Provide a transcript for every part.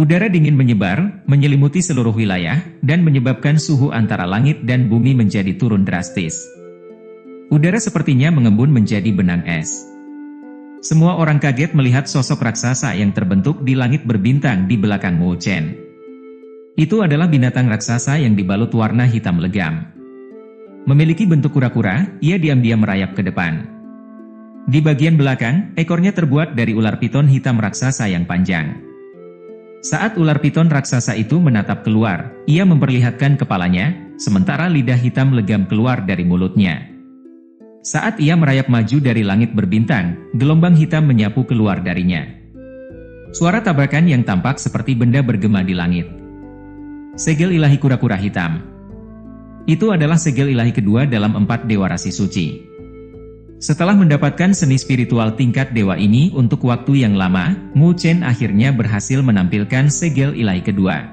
Udara dingin menyebar, menyelimuti seluruh wilayah, dan menyebabkan suhu antara langit dan bumi menjadi turun drastis. Udara sepertinya mengembun menjadi benang es. Semua orang kaget melihat sosok raksasa yang terbentuk di langit berbintang di belakang Mu Chen. Itu adalah binatang raksasa yang dibalut warna hitam legam. Memiliki bentuk kura-kura, ia diam-diam merayap ke depan. Di bagian belakang, ekornya terbuat dari ular piton hitam raksasa yang panjang. Saat ular piton raksasa itu menatap keluar, ia memperlihatkan kepalanya, sementara lidah hitam legam keluar dari mulutnya. Saat ia merayap maju dari langit berbintang, gelombang hitam menyapu keluar darinya. Suara tabrakan yang tampak seperti benda bergema di langit. Segel ilahi kura-kura hitam. Itu adalah segel ilahi kedua dalam 4 dewa rasi suci. Setelah mendapatkan seni spiritual tingkat dewa ini untuk waktu yang lama, Mu Chen akhirnya berhasil menampilkan segel ilahi kedua.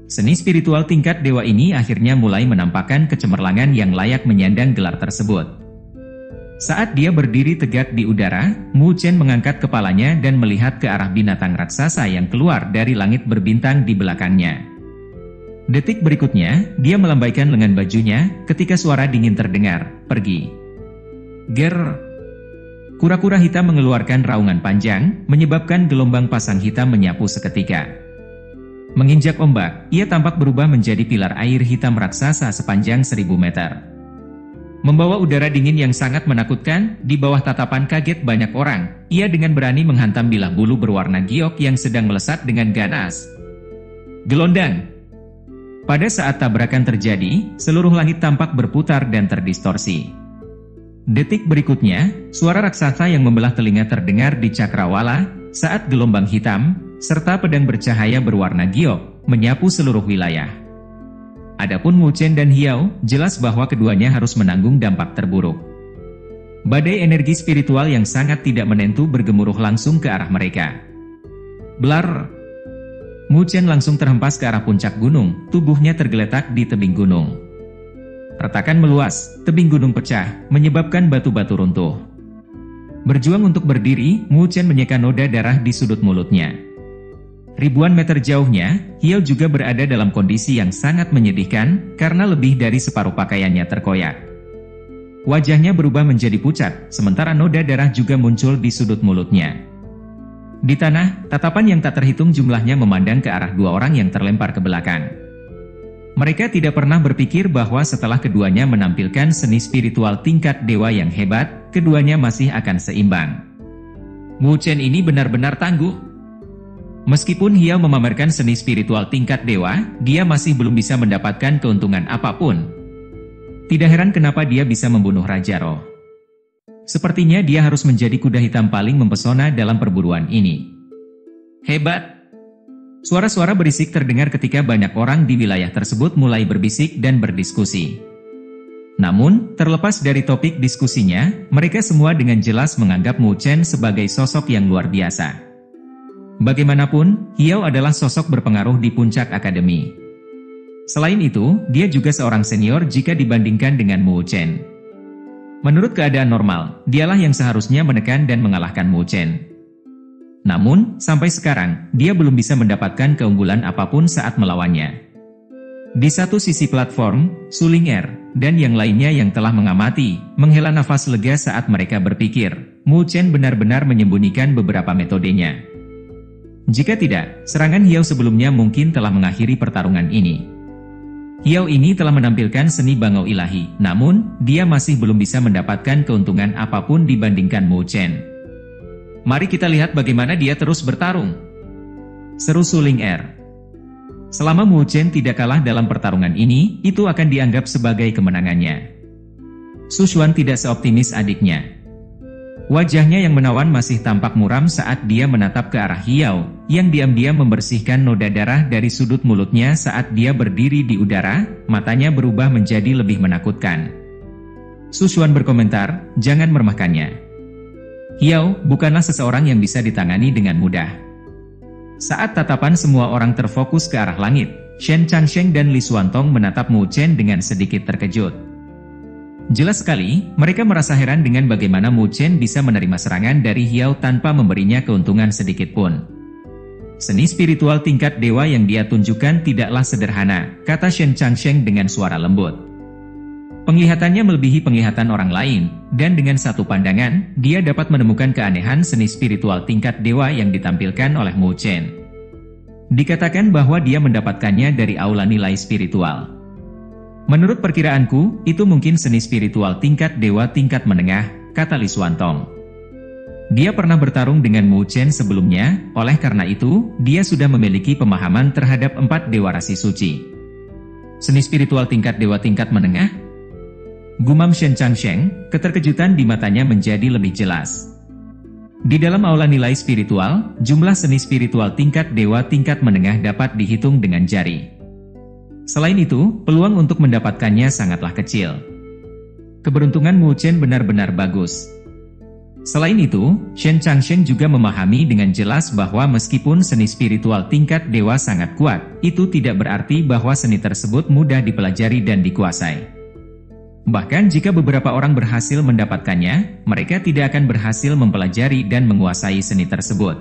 Seni spiritual tingkat dewa ini akhirnya mulai menampakkan kecemerlangan yang layak menyandang gelar tersebut. Saat dia berdiri tegak di udara, Mu Chen mengangkat kepalanya dan melihat ke arah binatang raksasa yang keluar dari langit berbintang di belakangnya. Detik berikutnya, dia melambaikan lengan bajunya ketika suara dingin terdengar, "Pergi." Ger. Kura-kura hitam mengeluarkan raungan panjang, menyebabkan gelombang pasang hitam menyapu seketika. Menginjak ombak, ia tampak berubah menjadi pilar air hitam raksasa sepanjang 1000 meter. Membawa udara dingin yang sangat menakutkan, di bawah tatapan kaget banyak orang, ia dengan berani menghantam bilah bulu berwarna giok yang sedang melesat dengan ganas. Gelondang. Pada saat tabrakan terjadi, seluruh langit tampak berputar dan terdistorsi. Detik berikutnya, suara raksasa yang membelah telinga terdengar di cakrawala, saat gelombang hitam, serta pedang bercahaya berwarna giok, menyapu seluruh wilayah. Adapun Mu Chen dan Hiao, jelas bahwa keduanya harus menanggung dampak terburuk. Badai energi spiritual yang sangat tidak menentu bergemuruh langsung ke arah mereka. Blar! Mu Chen langsung terhempas ke arah puncak gunung, tubuhnya tergeletak di tebing gunung. Retakan meluas, tebing gunung pecah, menyebabkan batu-batu runtuh. Berjuang untuk berdiri, Mu Chen menyeka noda darah di sudut mulutnya. Ribuan meter jauhnya, Hiao juga berada dalam kondisi yang sangat menyedihkan, karena lebih dari separuh pakaiannya terkoyak. Wajahnya berubah menjadi pucat, sementara noda darah juga muncul di sudut mulutnya. Di tanah, tatapan yang tak terhitung jumlahnya memandang ke arah 2 orang yang terlempar ke belakang. Mereka tidak pernah berpikir bahwa setelah keduanya menampilkan seni spiritual tingkat dewa yang hebat, keduanya masih akan seimbang. Mu Chen ini benar-benar tangguh. Meskipun Hiao memamerkan seni spiritual tingkat dewa, dia masih belum bisa mendapatkan keuntungan apapun. Tidak heran kenapa dia bisa membunuh Raja Roh. Sepertinya dia harus menjadi kuda hitam paling mempesona dalam perburuan ini. Hebat! Suara-suara berisik terdengar ketika banyak orang di wilayah tersebut mulai berbisik dan berdiskusi. Namun, terlepas dari topik diskusinya, mereka semua dengan jelas menganggap Mu Chen sebagai sosok yang luar biasa. Bagaimanapun, Hiao adalah sosok berpengaruh di puncak akademi. Selain itu, dia juga seorang senior jika dibandingkan dengan Mu Chen. Menurut keadaan normal, dialah yang seharusnya menekan dan mengalahkan Mu Chen. Namun, sampai sekarang, dia belum bisa mendapatkan keunggulan apapun saat melawannya. Di satu sisi platform, Su Ling'er, dan yang lainnya yang telah mengamati, menghela nafas lega saat mereka berpikir, Mu Chen benar-benar menyembunyikan beberapa metodenya. Jika tidak, serangan Hiao sebelumnya mungkin telah mengakhiri pertarungan ini. Hiao ini telah menampilkan seni bangau ilahi, namun, dia masih belum bisa mendapatkan keuntungan apapun dibandingkan Mu Chen. Mari kita lihat bagaimana dia terus bertarung. Seru Su Ling'er. Selama Mu Chen tidak kalah dalam pertarungan ini, itu akan dianggap sebagai kemenangannya. Su Xuan tidak seoptimis adiknya. Wajahnya yang menawan masih tampak muram saat dia menatap ke arah Hiao, yang diam-diam membersihkan noda darah dari sudut mulutnya saat dia berdiri di udara, matanya berubah menjadi lebih menakutkan. Su Xuan berkomentar, jangan meremehkannya. Hiao bukanlah seseorang yang bisa ditangani dengan mudah. Saat tatapan semua orang terfokus ke arah langit, Shen Changsheng dan Li Xuantong menatap Mu Chen dengan sedikit terkejut. Jelas sekali, mereka merasa heran dengan bagaimana Mu Chen bisa menerima serangan dari Hiao tanpa memberinya keuntungan sedikit pun. Seni spiritual tingkat dewa yang dia tunjukkan tidaklah sederhana, kata Shen Changsheng dengan suara lembut. Penglihatannya melebihi penglihatan orang lain, dan dengan satu pandangan, dia dapat menemukan keanehan seni spiritual tingkat dewa yang ditampilkan oleh Mu Chen. Dikatakan bahwa dia mendapatkannya dari aula nilai spiritual. Menurut perkiraanku, itu mungkin seni spiritual tingkat dewa tingkat menengah, kata Li Xuantong. Dia pernah bertarung dengan Mu Chen sebelumnya, oleh karena itu, dia sudah memiliki pemahaman terhadap 4 dewa rasi suci. Seni spiritual tingkat dewa tingkat menengah? Gumam Shen Changsheng, keterkejutan di matanya menjadi lebih jelas. Di dalam aula nilai spiritual, jumlah seni spiritual tingkat dewa tingkat menengah dapat dihitung dengan jari. Selain itu, peluang untuk mendapatkannya sangatlah kecil. Keberuntungan Mu Chen benar-benar bagus. Selain itu, Shen Changsheng juga memahami dengan jelas bahwa meskipun seni spiritual tingkat dewa sangat kuat, itu tidak berarti bahwa seni tersebut mudah dipelajari dan dikuasai. Bahkan jika beberapa orang berhasil mendapatkannya, mereka tidak akan berhasil mempelajari dan menguasai seni tersebut.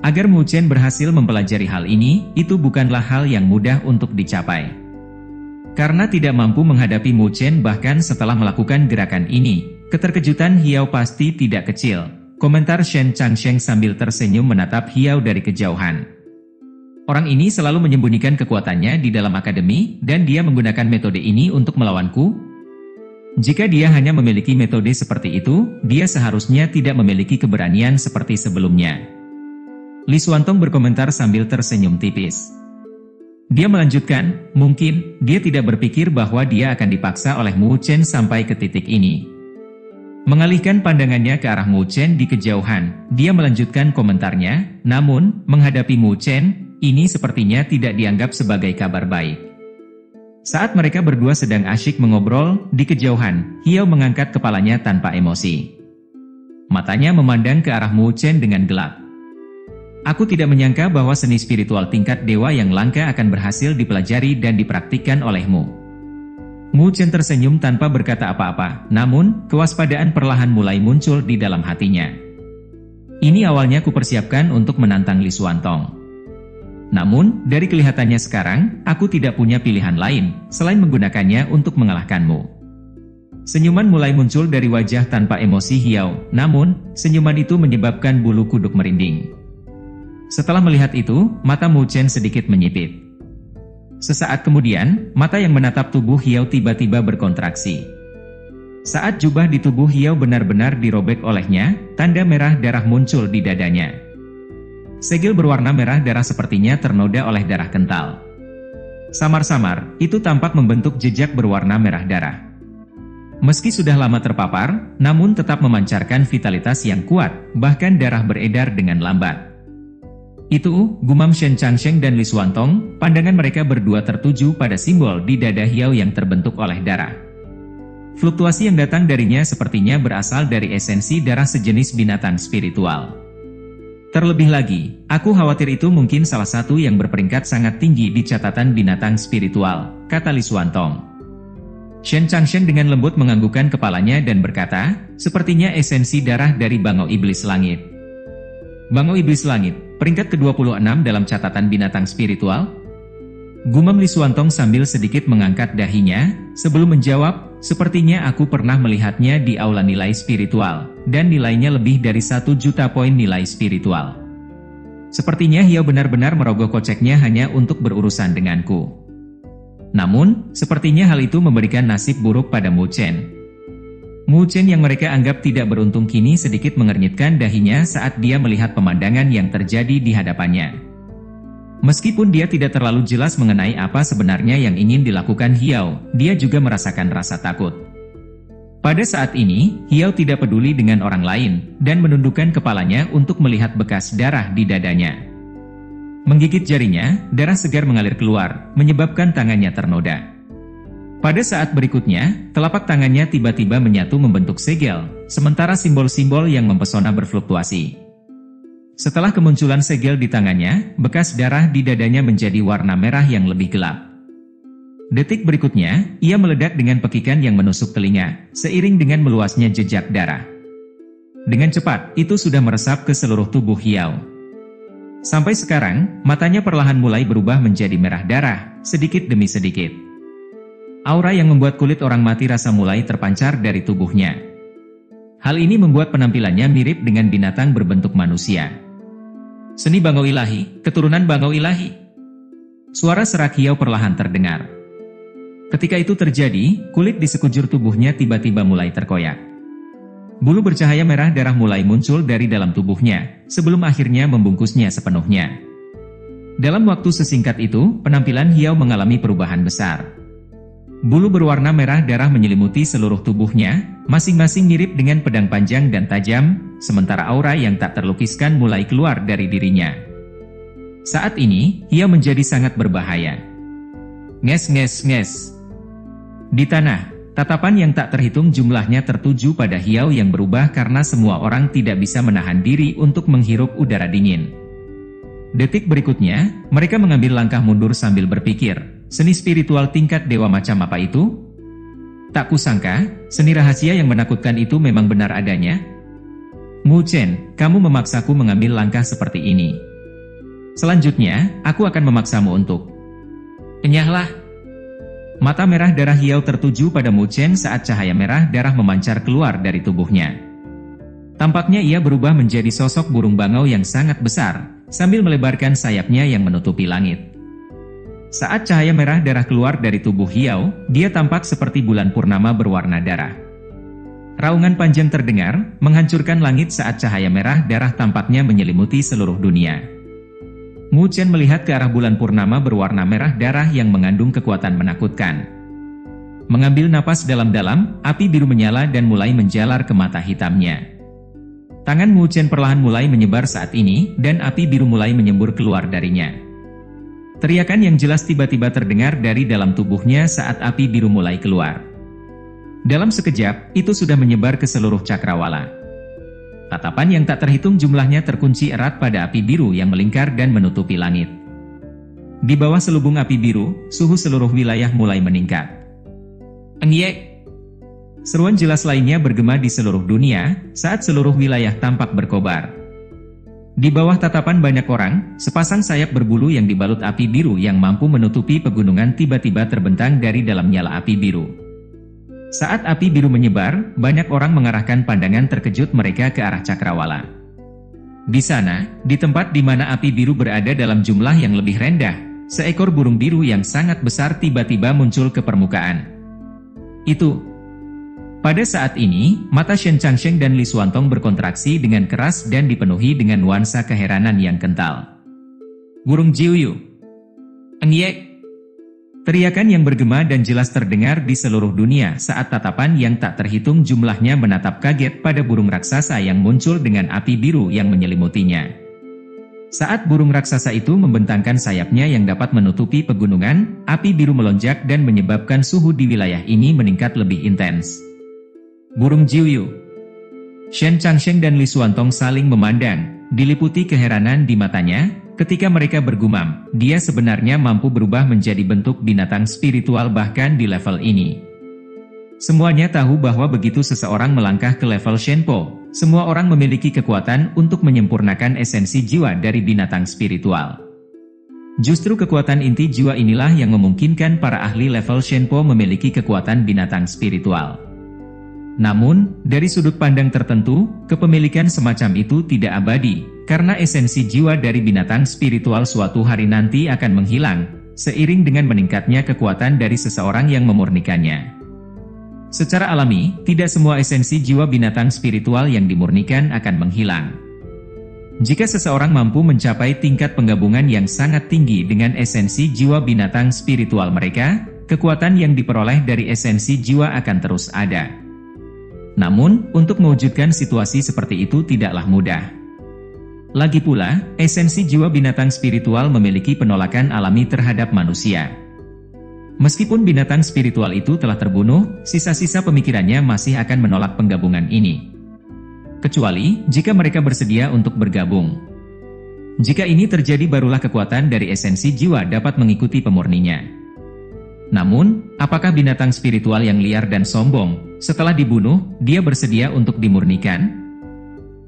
Agar Mu Chen berhasil mempelajari hal ini, itu bukanlah hal yang mudah untuk dicapai. Karena tidak mampu menghadapi Mu Chen bahkan setelah melakukan gerakan ini, keterkejutan Hiao pasti tidak kecil, komentar Shen Changsheng sambil tersenyum menatap Hiao dari kejauhan. Orang ini selalu menyembunyikan kekuatannya di dalam akademi, dan dia menggunakan metode ini untuk melawanku? Jika dia hanya memiliki metode seperti itu, dia seharusnya tidak memiliki keberanian seperti sebelumnya. Li Xuantong berkomentar sambil tersenyum tipis. Dia melanjutkan, mungkin, dia tidak berpikir bahwa dia akan dipaksa oleh Mu Chen sampai ke titik ini. Mengalihkan pandangannya ke arah Mu Chen di kejauhan, dia melanjutkan komentarnya, namun, menghadapi Mu Chen, ini sepertinya tidak dianggap sebagai kabar baik. Saat mereka berdua sedang asyik mengobrol, di kejauhan, Hiao mengangkat kepalanya tanpa emosi. Matanya memandang ke arah Mu Chen dengan gelap. Aku tidak menyangka bahwa seni spiritual tingkat dewa yang langka akan berhasil dipelajari dan dipraktikkan olehmu. Mu Chen tersenyum tanpa berkata apa-apa, namun, kewaspadaan perlahan mulai muncul di dalam hatinya. Ini awalnya kupersiapkan untuk menantang Li Xuantong. Namun, dari kelihatannya sekarang, aku tidak punya pilihan lain, selain menggunakannya untuk mengalahkanmu. Senyuman mulai muncul dari wajah tanpa emosi Hiao, namun, senyuman itu menyebabkan bulu kuduk merinding. Setelah melihat itu, mata Mu Chen sedikit menyipit. Sesaat kemudian, mata yang menatap tubuh Hiao tiba-tiba berkontraksi. Saat jubah di tubuh Hiao benar-benar dirobek olehnya, tanda merah darah muncul di dadanya. Segel berwarna merah darah sepertinya ternoda oleh darah kental. Samar-samar, itu tampak membentuk jejak berwarna merah darah. Meski sudah lama terpapar, namun tetap memancarkan vitalitas yang kuat, bahkan darah beredar dengan lambat. Itu, gumam Shen Changsheng dan Li Xuantong, pandangan mereka berdua tertuju pada simbol di dada Hiao yang terbentuk oleh darah. Fluktuasi yang datang darinya sepertinya berasal dari esensi darah sejenis binatang spiritual. Terlebih lagi, aku khawatir itu mungkin salah satu yang berperingkat sangat tinggi di catatan binatang spiritual, kata Li Xuantong. Shen Changsheng dengan lembut menganggukkan kepalanya dan berkata, sepertinya esensi darah dari Bangau Iblis Langit. Bangau Iblis Langit, peringkat ke-26 dalam catatan binatang spiritual? Gumam Li Xuantong sambil sedikit mengangkat dahinya, sebelum menjawab, sepertinya aku pernah melihatnya di aula nilai spiritual, dan nilainya lebih dari 1 juta poin nilai spiritual. Sepertinya Hiao benar-benar merogoh koceknya hanya untuk berurusan denganku. Namun, sepertinya hal itu memberikan nasib buruk pada Mu Chen. Mu Chen yang mereka anggap tidak beruntung kini sedikit mengernyitkan dahinya saat dia melihat pemandangan yang terjadi di hadapannya. Meskipun dia tidak terlalu jelas mengenai apa sebenarnya yang ingin dilakukan Hiao, dia juga merasakan rasa takut. Pada saat ini, Hiao tidak peduli dengan orang lain, dan menundukkan kepalanya untuk melihat bekas darah di dadanya. Menggigit jarinya, darah segar mengalir keluar, menyebabkan tangannya ternoda. Pada saat berikutnya, telapak tangannya tiba-tiba menyatu membentuk segel, sementara simbol-simbol yang mempesona berfluktuasi. Setelah kemunculan segel di tangannya, bekas darah di dadanya menjadi warna merah yang lebih gelap. Detik berikutnya, ia meledak dengan pekikan yang menusuk telinga, seiring dengan meluasnya jejak darah. Dengan cepat, itu sudah meresap ke seluruh tubuh Hiao. Sampai sekarang, matanya perlahan mulai berubah menjadi merah darah, sedikit demi sedikit. Aura yang membuat kulit orang mati rasa mulai terpancar dari tubuhnya. Hal ini membuat penampilannya mirip dengan binatang berbentuk manusia. Seni Bangau Ilahi, keturunan Bangau Ilahi. Suara serak hiau perlahan terdengar. Ketika itu terjadi, kulit di sekujur tubuhnya tiba-tiba mulai terkoyak. Bulu bercahaya merah darah mulai muncul dari dalam tubuhnya, sebelum akhirnya membungkusnya sepenuhnya. Dalam waktu sesingkat itu, penampilan hiau mengalami perubahan besar. Bulu berwarna merah darah menyelimuti seluruh tubuhnya, masing-masing mirip dengan pedang panjang dan tajam, sementara aura yang tak terlukiskan mulai keluar dari dirinya. Saat ini, hiau menjadi sangat berbahaya. Nges nges nges. Di tanah, tatapan yang tak terhitung jumlahnya tertuju pada hiau yang berubah karena semua orang tidak bisa menahan diri untuk menghirup udara dingin. Detik berikutnya, mereka mengambil langkah mundur sambil berpikir, seni spiritual tingkat dewa macam apa itu? Tak kusangka, seni rahasia yang menakutkan itu memang benar adanya. Mu Chen, kamu memaksaku mengambil langkah seperti ini. Selanjutnya, aku akan memaksamu untuk... Enyahlah. Mata merah darah hiau tertuju pada Mu Chen saat cahaya merah darah memancar keluar dari tubuhnya. Tampaknya ia berubah menjadi sosok burung bangau yang sangat besar, sambil melebarkan sayapnya yang menutupi langit. Saat cahaya merah darah keluar dari tubuh hiau, dia tampak seperti bulan purnama berwarna darah. Raungan panjang terdengar, menghancurkan langit saat cahaya merah darah tampaknya menyelimuti seluruh dunia. Mu Chen melihat ke arah bulan purnama berwarna merah darah yang mengandung kekuatan menakutkan. Mengambil napas dalam-dalam, api biru menyala dan mulai menjalar ke mata hitamnya. Tangan Mu Chen perlahan mulai menyebar saat ini, dan api biru mulai menyembur keluar darinya. Teriakan yang jelas tiba-tiba terdengar dari dalam tubuhnya saat api biru mulai keluar. Dalam sekejap, itu sudah menyebar ke seluruh cakrawala. Tatapan yang tak terhitung jumlahnya terkunci erat pada api biru yang melingkar dan menutupi langit. Di bawah selubung api biru, suhu seluruh wilayah mulai meningkat. Engyek! Seruan jelas lainnya bergema di seluruh dunia, saat seluruh wilayah tampak berkobar. Di bawah tatapan banyak orang, sepasang sayap berbulu yang dibalut api biru yang mampu menutupi pegunungan tiba-tiba terbentang dari dalam nyala api biru. Saat api biru menyebar, banyak orang mengarahkan pandangan terkejut mereka ke arah cakrawala. Di sana, di tempat di mana api biru berada dalam jumlah yang lebih rendah, seekor burung biru yang sangat besar tiba-tiba muncul ke permukaan. Itu. Pada saat ini, mata Shen Changsheng dan Li Xuantong berkontraksi dengan keras dan dipenuhi dengan nuansa keheranan yang kental. Burung Jiuyu. Engyek. Teriakan yang bergema dan jelas terdengar di seluruh dunia saat tatapan yang tak terhitung jumlahnya menatap kaget pada burung raksasa yang muncul dengan api biru yang menyelimutinya. Saat burung raksasa itu membentangkan sayapnya yang dapat menutupi pegunungan, api biru melonjak dan menyebabkan suhu di wilayah ini meningkat lebih intens. Burung Jiuyu. Shen Changsheng dan Li Xuantong saling memandang, diliputi keheranan di matanya. Ketika mereka bergumam, dia sebenarnya mampu berubah menjadi bentuk binatang spiritual bahkan di level ini. Semuanya tahu bahwa begitu seseorang melangkah ke level Shenpo, semua orang memiliki kekuatan untuk menyempurnakan esensi jiwa dari binatang spiritual. Justru kekuatan inti jiwa inilah yang memungkinkan para ahli level Shenpo memiliki kekuatan binatang spiritual. Namun, dari sudut pandang tertentu, kepemilikan semacam itu tidak abadi, karena esensi jiwa dari binatang spiritual suatu hari nanti akan menghilang, seiring dengan meningkatnya kekuatan dari seseorang yang memurnikannya. Secara alami, tidak semua esensi jiwa binatang spiritual yang dimurnikan akan menghilang. Jika seseorang mampu mencapai tingkat penggabungan yang sangat tinggi dengan esensi jiwa binatang spiritual mereka, kekuatan yang diperoleh dari esensi jiwa akan terus ada. Namun, untuk mewujudkan situasi seperti itu tidaklah mudah. Lagi pula, esensi jiwa binatang spiritual memiliki penolakan alami terhadap manusia. Meskipun binatang spiritual itu telah terbunuh, sisa-sisa pemikirannya masih akan menolak penggabungan ini. Kecuali, jika mereka bersedia untuk bergabung. Jika ini terjadi barulah kekuatan dari esensi jiwa dapat mengikuti pemurninya. Namun, apakah binatang spiritual yang liar dan sombong, setelah dibunuh, dia bersedia untuk dimurnikan?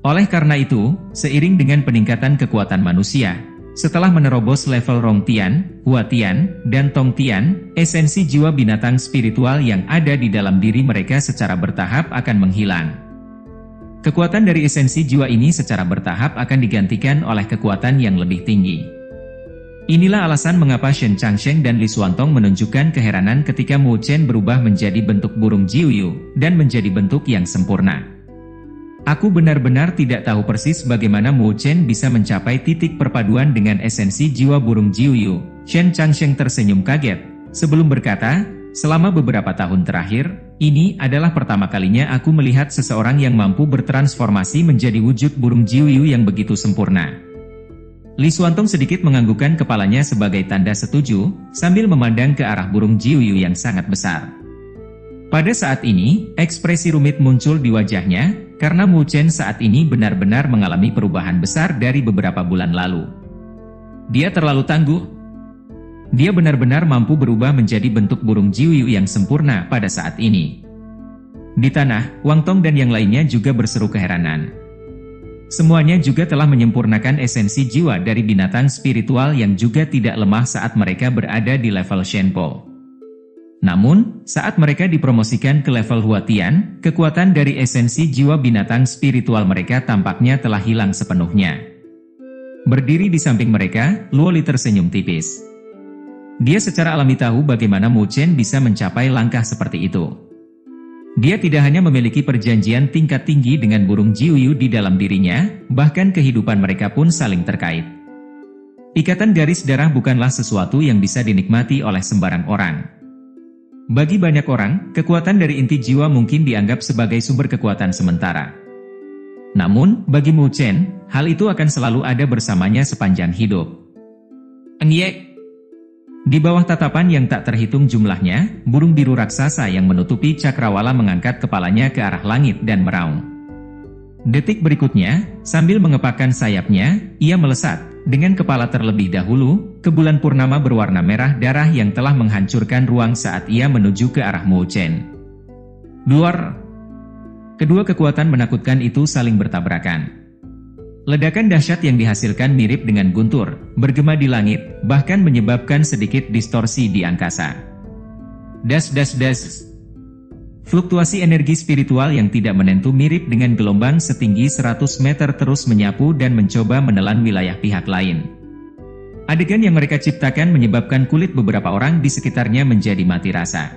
Oleh karena itu, seiring dengan peningkatan kekuatan manusia, setelah menerobos level Rongtian, Huatian, dan Tongtian, esensi jiwa binatang spiritual yang ada di dalam diri mereka secara bertahap akan menghilang. Kekuatan dari esensi jiwa ini secara bertahap akan digantikan oleh kekuatan yang lebih tinggi. Inilah alasan mengapa Shen Changsheng dan Li Xuantong menunjukkan keheranan ketika Mu Chen berubah menjadi bentuk burung Jiuyu, dan menjadi bentuk yang sempurna. Aku benar-benar tidak tahu persis bagaimana Mu Chen bisa mencapai titik perpaduan dengan esensi jiwa burung Jiuyu. Shen Changsheng tersenyum kaget, sebelum berkata, selama beberapa tahun terakhir, ini adalah pertama kalinya aku melihat seseorang yang mampu bertransformasi menjadi wujud burung Jiuyu yang begitu sempurna. Li Xuantong sedikit menganggukkan kepalanya sebagai tanda setuju, sambil memandang ke arah burung Jiuyu yang sangat besar. Pada saat ini, ekspresi rumit muncul di wajahnya, karena Mu Chen saat ini benar-benar mengalami perubahan besar dari beberapa bulan lalu. Dia terlalu tangguh. Dia benar-benar mampu berubah menjadi bentuk burung Jiuyu yang sempurna pada saat ini. Di tanah, Wang Tong dan yang lainnya juga berseru keheranan. Semuanya juga telah menyempurnakan esensi jiwa dari binatang spiritual yang juga tidak lemah saat mereka berada di level Shenpo. Namun, saat mereka dipromosikan ke level Huatian, kekuatan dari esensi jiwa binatang spiritual mereka tampaknya telah hilang sepenuhnya. Berdiri di samping mereka, Luo Li tersenyum tipis. Dia secara alami tahu bagaimana Mu Chen bisa mencapai langkah seperti itu. Dia tidak hanya memiliki perjanjian tingkat tinggi dengan burung Jiuyu di dalam dirinya, bahkan kehidupan mereka pun saling terkait. Ikatan garis darah bukanlah sesuatu yang bisa dinikmati oleh sembarang orang. Bagi banyak orang, kekuatan dari inti jiwa mungkin dianggap sebagai sumber kekuatan sementara. Namun, bagi Mu Chen, hal itu akan selalu ada bersamanya sepanjang hidup. Engyek. Di bawah tatapan yang tak terhitung jumlahnya, burung biru raksasa yang menutupi cakrawala mengangkat kepalanya ke arah langit dan meraung. Detik berikutnya, sambil mengepakkan sayapnya, ia melesat. Dengan kepala terlebih dahulu, ke bulan purnama berwarna merah darah yang telah menghancurkan ruang saat ia menuju ke arah Mu Chen. Duar! Kedua kekuatan menakutkan itu saling bertabrakan. Ledakan dahsyat yang dihasilkan mirip dengan guntur, bergema di langit, bahkan menyebabkan sedikit distorsi di angkasa. Das. Fluktuasi energi spiritual yang tidak menentu mirip dengan gelombang setinggi 100 meter terus menyapu dan mencoba menelan wilayah pihak lain. Adegan yang mereka ciptakan menyebabkan kulit beberapa orang di sekitarnya menjadi mati rasa.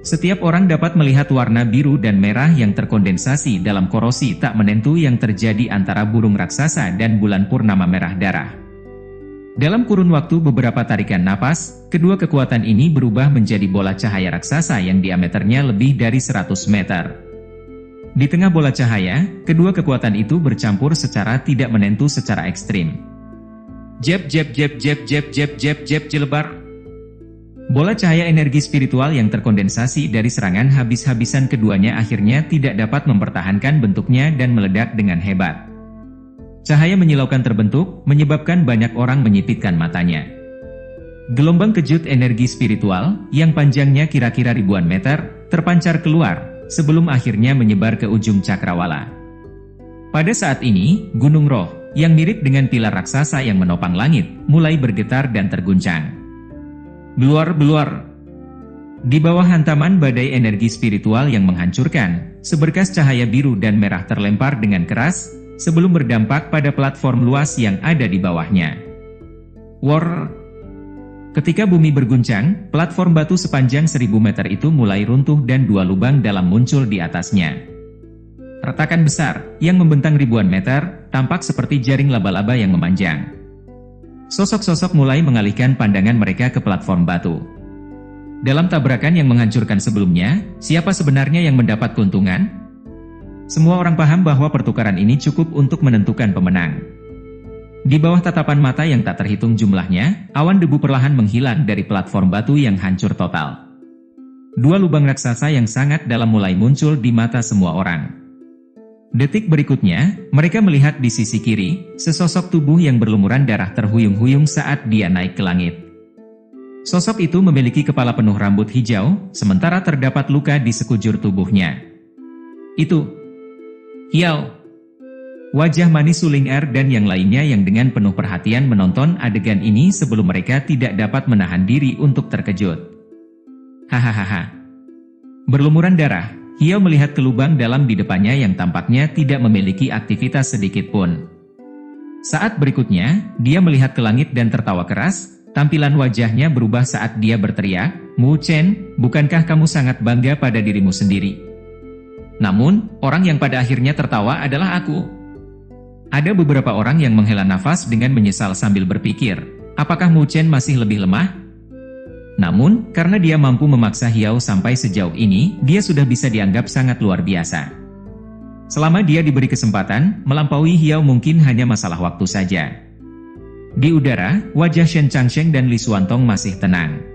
Setiap orang dapat melihat warna biru dan merah yang terkondensasi dalam korosi tak menentu yang terjadi antara burung raksasa dan bulan purnama merah darah. Dalam kurun waktu beberapa tarikan napas, kedua kekuatan ini berubah menjadi bola cahaya raksasa yang diameternya lebih dari 100 meter. Di tengah bola cahaya, kedua kekuatan itu bercampur secara tidak menentu secara ekstrim. Jeb, jelebar. Bola cahaya energi spiritual yang terkondensasi dari serangan habis-habisan keduanya akhirnya tidak dapat mempertahankan bentuknya dan meledak dengan hebat. Cahaya menyilaukan terbentuk, menyebabkan banyak orang menyipitkan matanya. Gelombang kejut energi spiritual, yang panjangnya kira-kira ribuan meter, terpancar keluar, sebelum akhirnya menyebar ke ujung cakrawala. Pada saat ini, Gunung Roh, yang mirip dengan pilar raksasa yang menopang langit, mulai bergetar dan terguncang. Beluar. Di bawah hantaman badai energi spiritual yang menghancurkan, seberkas cahaya biru dan merah terlempar dengan keras, sebelum berdampak pada platform luas yang ada di bawahnya. War! Ketika bumi berguncang, platform batu sepanjang 1000 meter itu mulai runtuh dan dua lubang dalam muncul di atasnya. Retakan besar, yang membentang ribuan meter, tampak seperti jaring laba-laba yang memanjang. Sosok-sosok mulai mengalihkan pandangan mereka ke platform batu. Dalam tabrakan yang menghancurkan sebelumnya, siapa sebenarnya yang mendapat keuntungan? Semua orang paham bahwa pertukaran ini cukup untuk menentukan pemenang. Di bawah tatapan mata yang tak terhitung jumlahnya, awan debu perlahan menghilang dari platform batu yang hancur total. Dua lubang raksasa yang sangat dalam mulai muncul di mata semua orang. Detik berikutnya, mereka melihat di sisi kiri, sesosok tubuh yang berlumuran darah terhuyung-huyung saat dia naik ke langit. Sosok itu memiliki kepala penuh rambut hijau, sementara terdapat luka di sekujur tubuhnya. Itu Hiao. Wajah manis Su Ling Er dan yang lainnya yang dengan penuh perhatian menonton adegan ini sebelum mereka tidak dapat menahan diri untuk terkejut. Hahaha. Berlumuran darah, Hiao melihat ke lubang dalam di depannya yang tampaknya tidak memiliki aktivitas sedikit pun. Saat berikutnya, dia melihat ke langit dan tertawa keras. Tampilan wajahnya berubah saat dia berteriak, "Mu Chen, bukankah kamu sangat bangga pada dirimu sendiri?" Namun, orang yang pada akhirnya tertawa adalah aku. Ada beberapa orang yang menghela nafas dengan menyesal sambil berpikir, apakah Mu Chen masih lebih lemah? Namun, karena dia mampu memaksa Hiao sampai sejauh ini, dia sudah bisa dianggap sangat luar biasa. Selama dia diberi kesempatan, melampaui Hiao mungkin hanya masalah waktu saja. Di udara, wajah Shen Changsheng dan Li Xuantong masih tenang.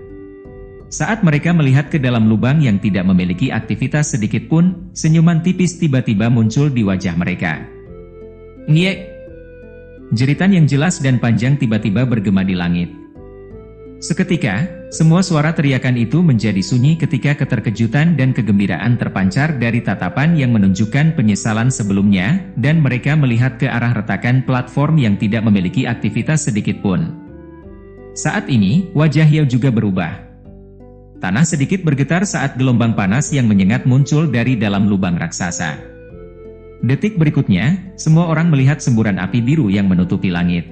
Saat mereka melihat ke dalam lubang yang tidak memiliki aktivitas sedikit pun, senyuman tipis tiba-tiba muncul di wajah mereka. "Ngiek!" Jeritan yang jelas dan panjang tiba-tiba bergema di langit. Seketika, semua suara teriakan itu menjadi sunyi ketika keterkejutan dan kegembiraan terpancar dari tatapan yang menunjukkan penyesalan sebelumnya, dan mereka melihat ke arah retakan platform yang tidak memiliki aktivitas sedikit pun. Saat ini, wajah Hiao juga berubah. Tanah sedikit bergetar saat gelombang panas yang menyengat muncul dari dalam lubang raksasa. Detik berikutnya, semua orang melihat semburan api biru yang menutupi langit.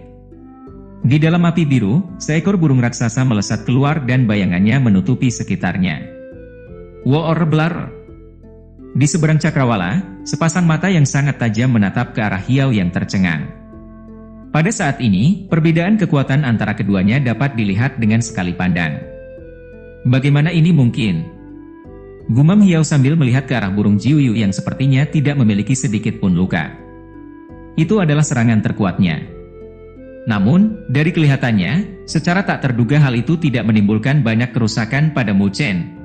Di dalam api biru, seekor burung raksasa melesat keluar dan bayangannya menutupi sekitarnya. War Blar. Di seberang cakrawala, sepasang mata yang sangat tajam menatap ke arah Hiao yang tercengang. Pada saat ini, perbedaan kekuatan antara keduanya dapat dilihat dengan sekali pandang. Bagaimana ini mungkin? Gumam Hiao sambil melihat ke arah burung Jiuyu yang sepertinya tidak memiliki sedikit pun luka. Itu adalah serangan terkuatnya. Namun, dari kelihatannya, secara tak terduga hal itu tidak menimbulkan banyak kerusakan pada Mu Chen.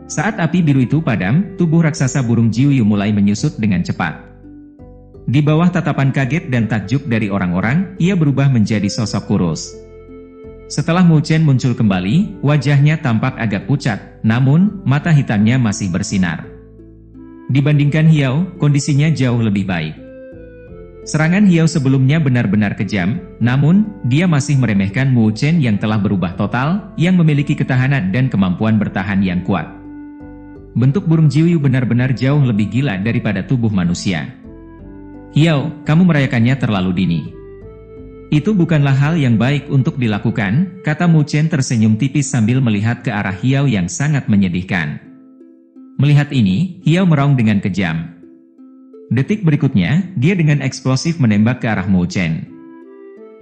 Saat api biru itu padam, tubuh raksasa burung Jiuyu mulai menyusut dengan cepat. Di bawah tatapan kaget dan takjub dari orang-orang, ia berubah menjadi sosok kurus. Setelah Mu Chen muncul kembali, wajahnya tampak agak pucat, namun, mata hitamnya masih bersinar. Dibandingkan Hiao, kondisinya jauh lebih baik. Serangan Hiao sebelumnya benar-benar kejam, namun, dia masih meremehkan Mu Chen yang telah berubah total, yang memiliki ketahanan dan kemampuan bertahan yang kuat. Bentuk burung Jiuyu benar-benar jauh lebih gila daripada tubuh manusia. "Hiao, kamu merayakannya terlalu dini. Itu bukanlah hal yang baik untuk dilakukan," kata Mu Chen tersenyum tipis sambil melihat ke arah Hiao yang sangat menyedihkan. Melihat ini, Hiao meraung dengan kejam. Detik berikutnya, dia dengan eksplosif menembak ke arah Mu Chen.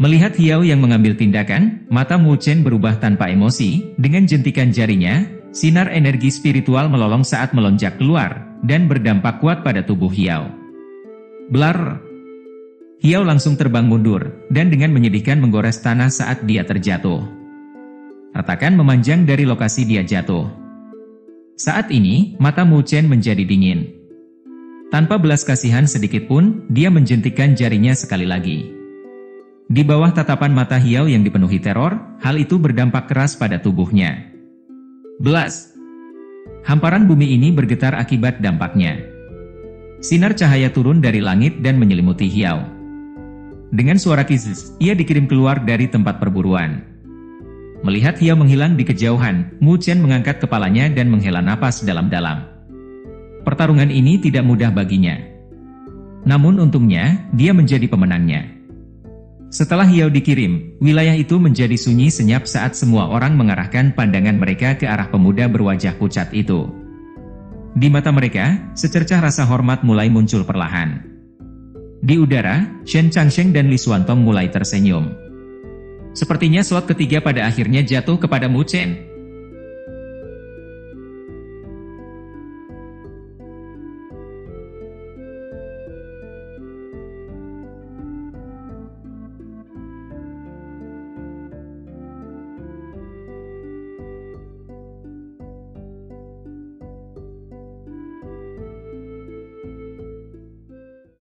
Melihat Hiao yang mengambil tindakan, mata Mu Chen berubah tanpa emosi, dengan jentikan jarinya, sinar energi spiritual melolong saat melonjak keluar, dan berdampak kuat pada tubuh Hiao. Blar! Hiao langsung terbang mundur, dan dengan menyedihkan menggores tanah saat dia terjatuh. Retakan memanjang dari lokasi dia jatuh. Saat ini, mata Mu Chen menjadi dingin. Tanpa belas kasihan sedikit pun, dia menjentikkan jarinya sekali lagi. Di bawah tatapan mata Hiao yang dipenuhi teror, hal itu berdampak keras pada tubuhnya. Belas! Hamparan bumi ini bergetar akibat dampaknya. Sinar cahaya turun dari langit dan menyelimuti Hiao. Dengan suara kizis, ia dikirim keluar dari tempat perburuan. Melihat Hiao menghilang di kejauhan, Mu Chen mengangkat kepalanya dan menghela napas dalam-dalam. Pertarungan ini tidak mudah baginya. Namun untungnya, dia menjadi pemenangnya. Setelah Hiao dikirim, wilayah itu menjadi sunyi senyap saat semua orang mengarahkan pandangan mereka ke arah pemuda berwajah pucat itu. Di mata mereka, secercah rasa hormat mulai muncul perlahan. Di udara, Shen Changsheng dan Li Xuantong mulai tersenyum. Sepertinya slot ketiga pada akhirnya jatuh kepada Mu Chen.